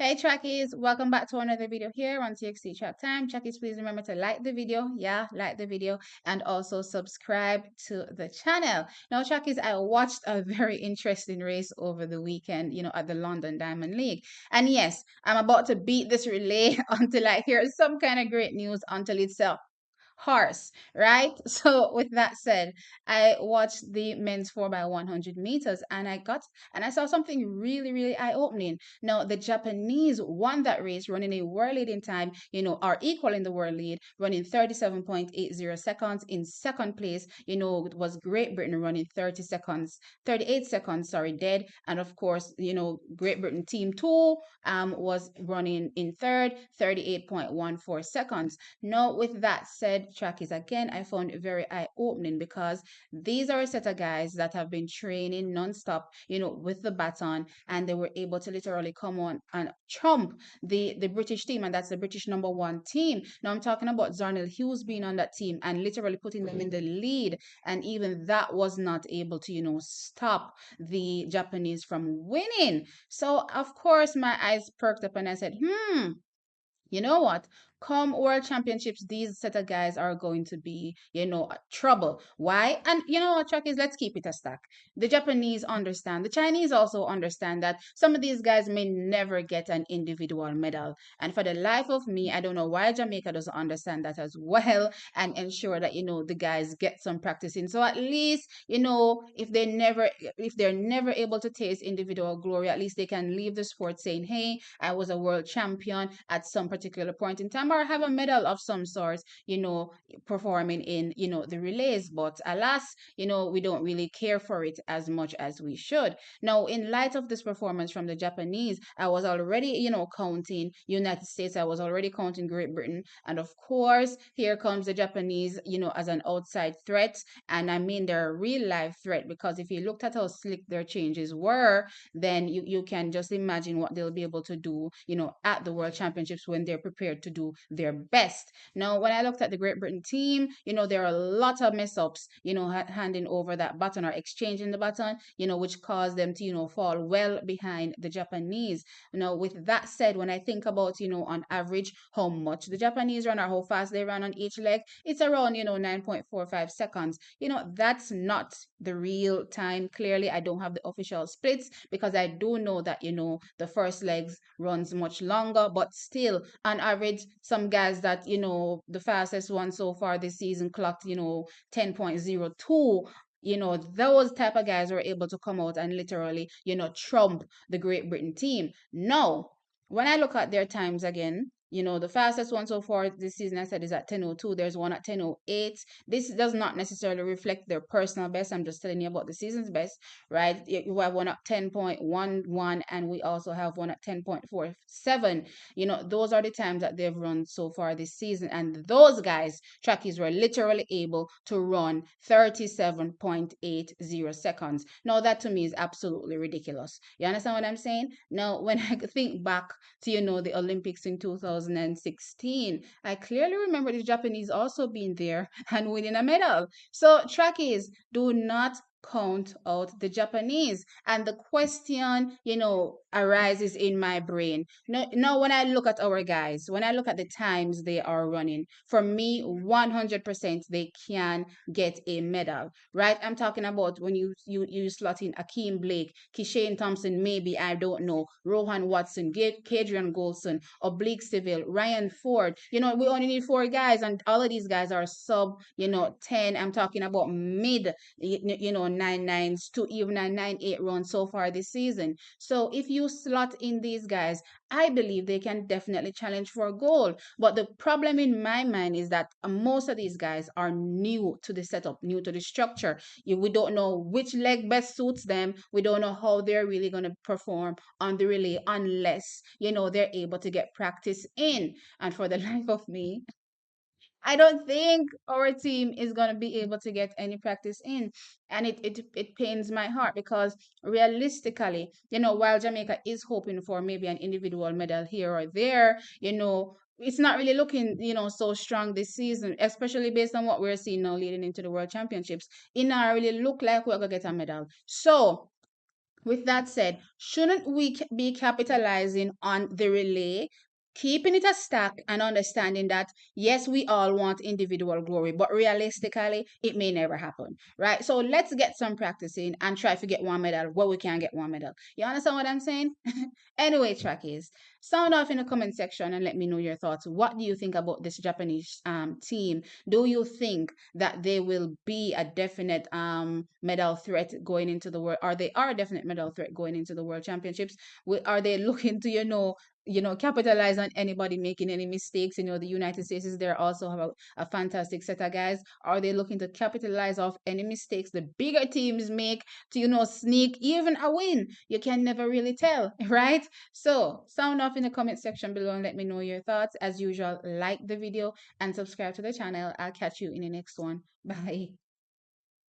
Hey Trackies, welcome back to another video here on TXT Track Time. Trackies, please remember to like the video. Yeah, like the video and also subscribe to the channel. Now, Trackies, I watched a very interesting race over the weekend, at the London Diamond League. And yes, I'm about to beat this relay until I hear some kind of great news until it's horse, right? So with that said, I watched the men's 4x100 meters and I saw something really, really eye-opening. Now the Japanese won that race running a world leading time, are equal in the world lead, running 37.80 seconds. In second place, it was Great Britain running 38 seconds, sorry, dead. And of course, Great Britain team two was running in third, 38.14 seconds. Now, with that said, track is again, I found it very eye opening because these are a set of guys that have been training nonstop, with the baton, and they were able to literally come on and trump the British team, and that's the British number one team. Now, I'm talking about Zarnell Hughes being on that team and literally putting them in the lead, and even that was not able to, stop the Japanese from winning. So, of course, my eyes perked up and I said, you know what? Come World Championships, these set of guys are going to be, trouble. Why? And you know what, Chuck is, let's keep it a stack. The Japanese understand. The Chinese also understand that some of these guys may never get an individual medal. And for the life of me, I don't know why Jamaica doesn't understand that as well and ensure that, the guys get some practice in. So at least, if they're never able to taste individual glory, at least they can leave the sport saying, hey, I was a world champion at some particular point in time or have a medal of some sort, performing in, the relays. But alas, we don't really care for it as much as we should. Now, in light of this performance from the Japanese, I was already, counting United States, I was already counting Great Britain. And of course, here comes the Japanese, as an outside threat. And I mean, they're a real life threat because if you looked at how slick their changes were, then you can just imagine what they'll be able to do, at the World Championships when they're prepared to do their best. Now, when I looked at the Great Britain team, there are a lot of mess ups, handing over that baton or exchanging the baton, which caused them to, fall well behind the Japanese. Now, with that said, when I think about, on average, how much the Japanese run or how fast they run on each leg, it's around, 9.45 seconds. That's not the real time. Clearly, I don't have the official splits because I do know that, the first legs runs much longer, but still, on average, some guys that, the fastest one so far this season clocked, 10.02. Those type of guys were able to come out and literally, trump the Great Britain team. Now, when I look at their times again, the fastest one so far this season, I said, is at 10:02. There's one at 10:08. This does not necessarily reflect their personal best. I'm just telling you about the season's best, right? You have one at 10.11, and we also have one at 10.47. Those are the times that they've run so far this season. And those guys, trackies, were literally able to run 37.80 seconds. Now, that to me is absolutely ridiculous. You understand what I'm saying? Now, when I think back to, the Olympics in 2016, I clearly remember the Japanese also being there and winning a medal. So, trackies, do not count out the Japanese. And the question, arises in my brain. Now, when I look at our guys, when I look at the times they are running, for me, 100% they can get a medal, right? I'm talking about when you slot in Akeem Blake, Kishane Thompson, maybe, I don't know, Rohan Watson, Kadrian Golson, Oblique Seville, Ryan Ford. We only need four guys, and all of these guys are sub, 10. I'm talking about mid, 9 9s to even a 9 8 run so far this season. So if you slot in these guys, I believe they can definitely challenge for gold. But the problem in my mind is that most of these guys are new to the setup, new to the structure. We don't know which leg best suits them. We don't know how they're really going to perform on the relay unless, they're able to get practice in. And for the life of me, I don't think our team is going to be able to get any practice in. And it pains my heart because realistically, while Jamaica is hoping for maybe an individual medal here or there, it's not really looking, so strong this season, especially based on what we're seeing now leading into the World Championships. It not really look like we're going to get a medal. So, With that said, shouldn't we be capitalizing on the relay, keeping it a stack and understanding that yes, we all want individual glory, but realistically, it may never happen, right? So let's get some practicing and try to get one medal where we can get one medal. You understand what I'm saying? Anyway, trackies, sound off in the comment section and let me know your thoughts. What do you think about this Japanese team? Do you think that they will be a definite medal threat going into the world? Are they are a definite medal threat going into the world championships? Are they looking to capitalize on anybody making any mistakes? The United States is there also have a fantastic set of guys. Are they looking to capitalize off any mistakes the bigger teams make to sneak even a win? You can never really tell, right? So sound off in the comment section below and let me know your thoughts. As usual, like the video and subscribe to the channel. I'll catch you in the next one. Bye.